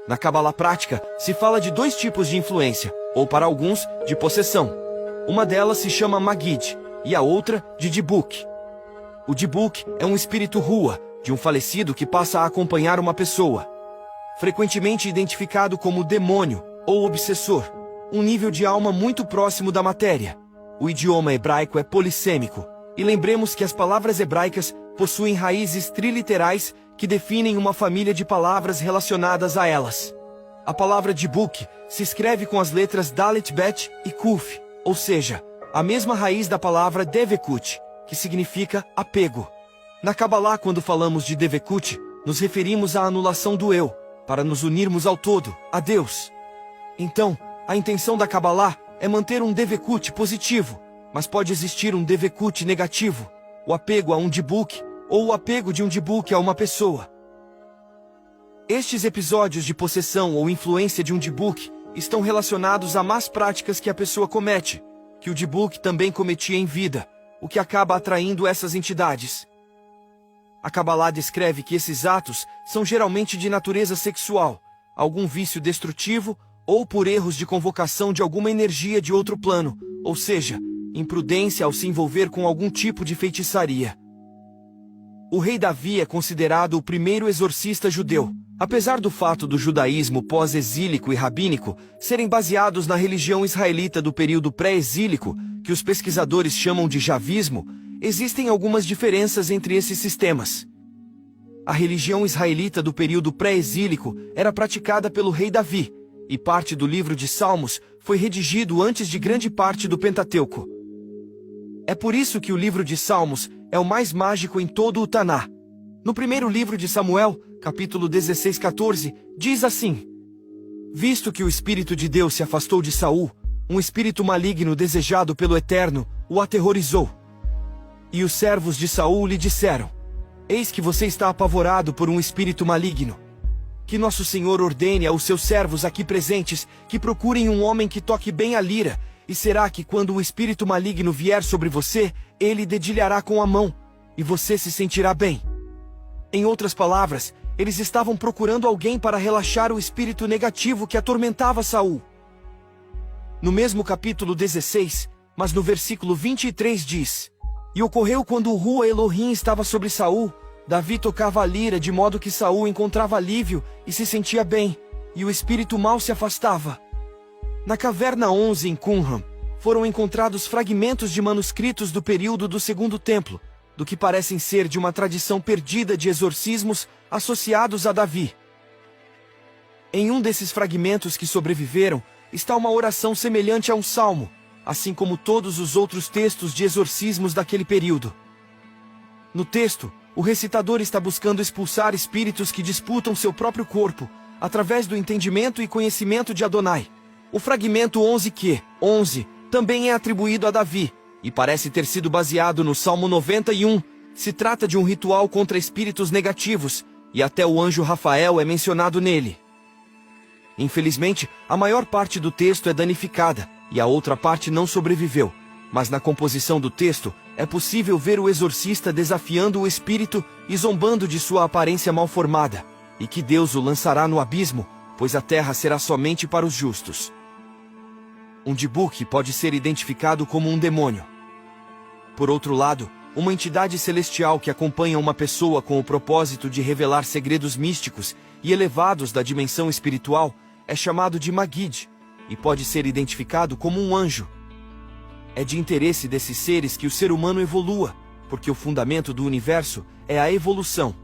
Na Cábala prática, se fala de dois tipos de influência, ou para alguns, de possessão. Uma delas se chama Magid, e a outra, de Dibuk. O Dibuk é um espírito rua, de um falecido que passa a acompanhar uma pessoa. Frequentemente identificado como demônio, ou obsessor, um nível de alma muito próximo da matéria. O idioma hebraico é polissêmico, e lembremos que as palavras hebraicas possuem raízes triliterais que definem uma família de palavras relacionadas a elas. A palavra Dibuk se escreve com as letras Dalet, Bet e Kuf, ou seja, a mesma raiz da palavra Devekut, que significa apego. Na Cábala, quando falamos de Devekut, nos referimos à anulação do eu, para nos unirmos ao todo, a Deus. Então, a intenção da Cábala é manter um Devekut positivo, mas pode existir um Devekut negativo, o apego a um Dibuk, ou o apego de um Dibuk a uma pessoa. Estes episódios de possessão ou influência de um Dibuk estão relacionados a más práticas que a pessoa comete, que o Dibuk também cometia em vida, o que acaba atraindo essas entidades. A Cábala descreve que esses atos são geralmente de natureza sexual, algum vício destrutivo ou por erros de convocação de alguma energia de outro plano, ou seja, imprudência ao se envolver com algum tipo de feitiçaria. O rei Davi é considerado o primeiro exorcista judeu, apesar do fato do judaísmo pós-exílico e rabínico serem baseados na religião israelita do período pré-exílico, que os pesquisadores chamam de javismo. Existem algumas diferenças entre esses sistemas. A religião israelita do período pré-exílico era praticada pelo rei Davi, e parte do livro de Salmos foi redigido antes de grande parte do Pentateuco. É por isso que o livro de Salmos é o mais mágico em todo o Taná. No primeiro livro de Samuel, capítulo 16:14, diz assim: Visto que o Espírito de Deus se afastou de Saul, um espírito maligno desejado pelo Eterno o aterrorizou. E os servos de Saul lhe disseram: Eis que você está apavorado por um espírito maligno. Que nosso Senhor ordene aos seus servos aqui presentes que procurem um homem que toque bem a lira, e será que quando o espírito maligno vier sobre você, ele dedilhará com a mão, e você se sentirá bem. Em outras palavras, eles estavam procurando alguém para relaxar o espírito negativo que atormentava Saul. No mesmo capítulo 16, mas no versículo 23 diz: E ocorreu quando o Rua Elohim estava sobre Saul, Davi tocava a lira de modo que Saul encontrava alívio e se sentia bem, e o espírito mau se afastava. Na caverna 11 em Qumran, foram encontrados fragmentos de manuscritos do período do Segundo Templo, do que parecem ser de uma tradição perdida de exorcismos associados a Davi. Em um desses fragmentos que sobreviveram, está uma oração semelhante a um salmo, assim como todos os outros textos de exorcismos daquele período. No texto, o recitador está buscando expulsar espíritos que disputam seu próprio corpo, através do entendimento e conhecimento de Adonai. O fragmento 11 também é atribuído a Davi, e parece ter sido baseado no Salmo 91. Se trata de um ritual contra espíritos negativos, e até o anjo Rafael é mencionado nele. Infelizmente, a maior parte do texto é danificada, e a outra parte não sobreviveu, mas na composição do texto, é possível ver o exorcista desafiando o espírito e zombando de sua aparência mal formada, e que Deus o lançará no abismo, pois a terra será somente para os justos. Um Dibuk pode ser identificado como um demônio. Por outro lado, uma entidade celestial que acompanha uma pessoa com o propósito de revelar segredos místicos e elevados da dimensão espiritual é chamado de Magid, e pode ser identificado como um anjo. É de interesse desses seres que o ser humano evolua, porque o fundamento do universo é a evolução.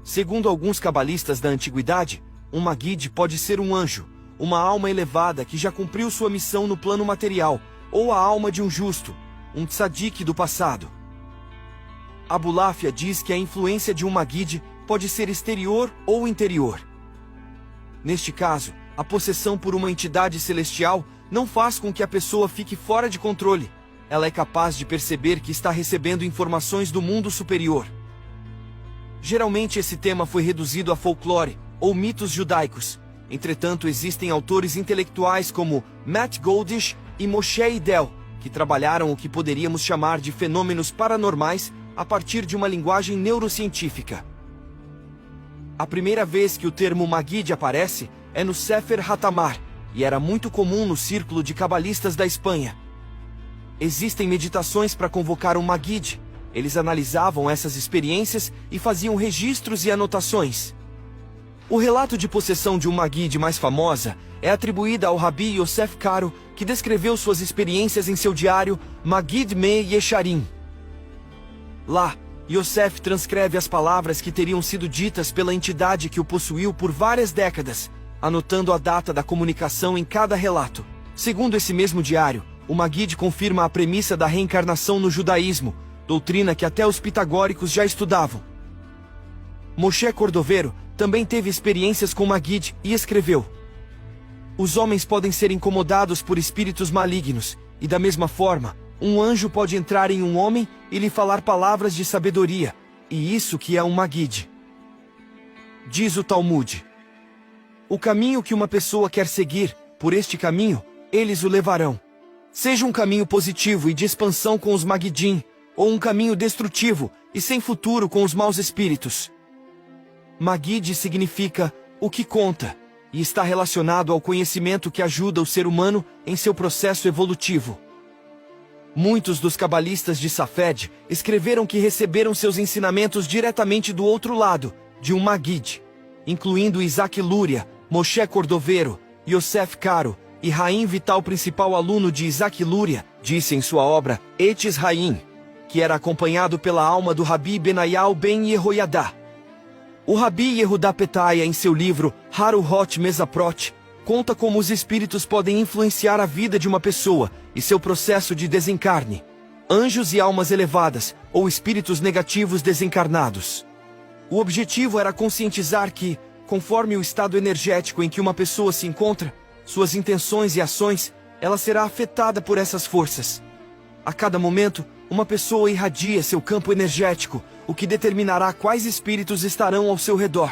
Segundo alguns cabalistas da antiguidade, um Magid pode ser um anjo, uma alma elevada que já cumpriu sua missão no plano material, ou a alma de um justo, um tzadik do passado. Abulafia diz que a influência de um Magid pode ser exterior ou interior. Neste caso, a possessão por uma entidade celestial não faz com que a pessoa fique fora de controle. Ela é capaz de perceber que está recebendo informações do mundo superior. Geralmente esse tema foi reduzido a folclore ou mitos judaicos. Entretanto, existem autores intelectuais como Matt Goldish e Moshe Idel, que trabalharam o que poderíamos chamar de fenômenos paranormais a partir de uma linguagem neurocientífica. A primeira vez que o termo Maggid aparece é no Sefer Hatamar, e era muito comum no círculo de cabalistas da Espanha. Existem meditações para convocar um Maggid. Eles analisavam essas experiências e faziam registros e anotações. O relato de possessão de um Maggid mais famosa é atribuída ao Rabi Yosef Karo, que descreveu suas experiências em seu diário Maggid Me Yesharim. Lá, Yosef transcreve as palavras que teriam sido ditas pela entidade que o possuiu por várias décadas, anotando a data da comunicação em cada relato. Segundo esse mesmo diário, o Maggid confirma a premissa da reencarnação no judaísmo, doutrina que até os pitagóricos já estudavam. Moshe Cordovero também teve experiências com Maggid e escreveu: os homens podem ser incomodados por espíritos malignos, e da mesma forma, um anjo pode entrar em um homem e lhe falar palavras de sabedoria, e isso que é um Maggid. Diz o Talmud: o caminho que uma pessoa quer seguir, por este caminho, eles o levarão. Seja um caminho positivo e de expansão com os Maggidim, ou um caminho destrutivo e sem futuro com os maus espíritos. Maggid significa o que conta, e está relacionado ao conhecimento que ajuda o ser humano em seu processo evolutivo. Muitos dos cabalistas de Safed escreveram que receberam seus ensinamentos diretamente do outro lado, de um Maggid, incluindo Isaac Luria, Moshe Cordovero, Yosef Karo, e Haim Vital, principal aluno de Isaac Luria, disse em sua obra Etz Haim, que era acompanhado pela alma do Rabi Benayal Ben Yehoiadá. O Rabi Yehudá Petaia, em seu livro Haruhot Mesaprot, conta como os espíritos podem influenciar a vida de uma pessoa e seu processo de desencarne. Anjos e almas elevadas, ou espíritos negativos desencarnados. O objetivo era conscientizar que, conforme o estado energético em que uma pessoa se encontra, suas intenções e ações, ela será afetada por essas forças. A cada momento, uma pessoa irradia seu campo energético, o que determinará quais espíritos estarão ao seu redor.